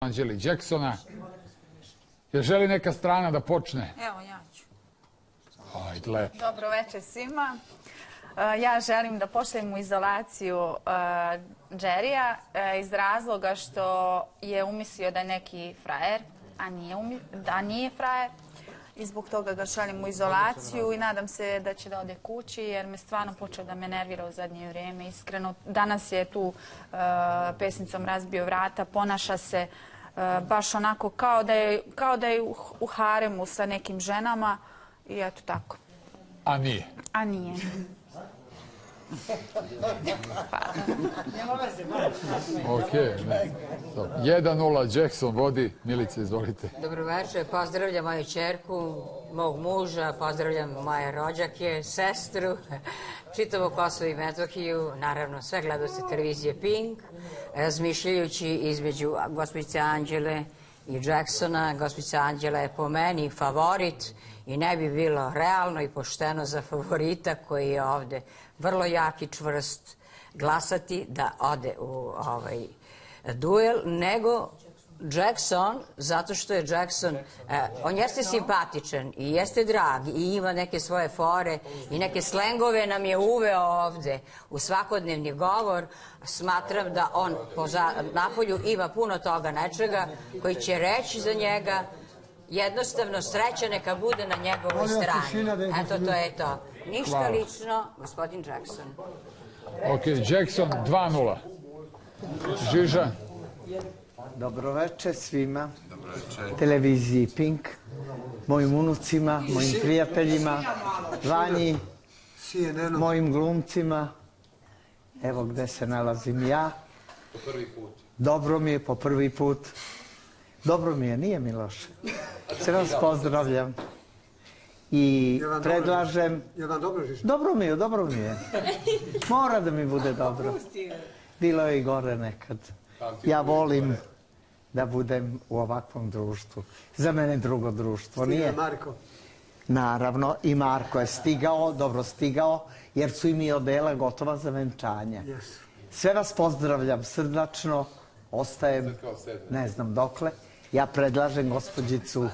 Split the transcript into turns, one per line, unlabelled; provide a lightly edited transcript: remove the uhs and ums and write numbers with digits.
Anđeli Jacksona. Jel želi neka strana da počne?
Evo, ja ću.
Ajde, lepo.
Dobro večer svima. Ja želim da pošaljem u izolaciju Jerrya iz razloga što je umislio da je neki frajer, a nije frajer. I zbog toga ga šaljem u izolaciju i nadam se da će da ode kući jer me stvarno počeo da me nervira u zadnje vrijeme. Iskreno, danas je tu pesnicom razbio vrata, ponaša se baš onako kao da je u haremu sa nekim ženama i eto tako.
A nije?
A nije.
Ok, ne. 1-0 Jackson vodi. Milice, izvolite.
Dobro večer, pozdravljam moju ćerku, mog muža, pozdravljam moje rođake, sestru, čitavu Kosovo i Metohiju, naravno sve gledaoce televizije Pink, razmišljajući između gospođice Anđele i Jacksona. Gospođica Anđela je po meni favorit i ne bi bilo realno i pošteno za favorita koji je ovde vrlo jak i čvrst glasati da ode u duel, nego Jackson, zato što je Jackson, on jeste simpatičan i jeste drag i ima neke svoje fore i neke slengove nam je uveo ovde u svakodnevni govor. Smatram da on po napolju ima puno toga nečega koji će reći za njega. Jednostavno, sreća neka bude na njegovoj strani. Eto, to je to. Ništa lično, gospodin Jackson.
Ok, Jackson 2-0. Žiža?
Dobro večer svima. Televiziji Pink, mojim unucima, mojim prijateljima, Vanji, mojim glumcima. Evo gde se nalazim ja.
Po prvi put.
Dobro mi je po prvi put. Dobro mi je, nije mi loše. Sve vas pozdravljam. I predlažem... Dobro mi je. Mora da mi bude dobro. Bilo je i gore nekad. Ja volim da budem u ovakvom društvu. Za mene drugo društvo nije.
Stiga Marko.
Naravno, i Marko je stigao, dobro stigao, jer su i mi odela gotova za venčanje. Sve vas pozdravljam srdačno, ostajem, ne znam dokle. Ja predlažem gospođicu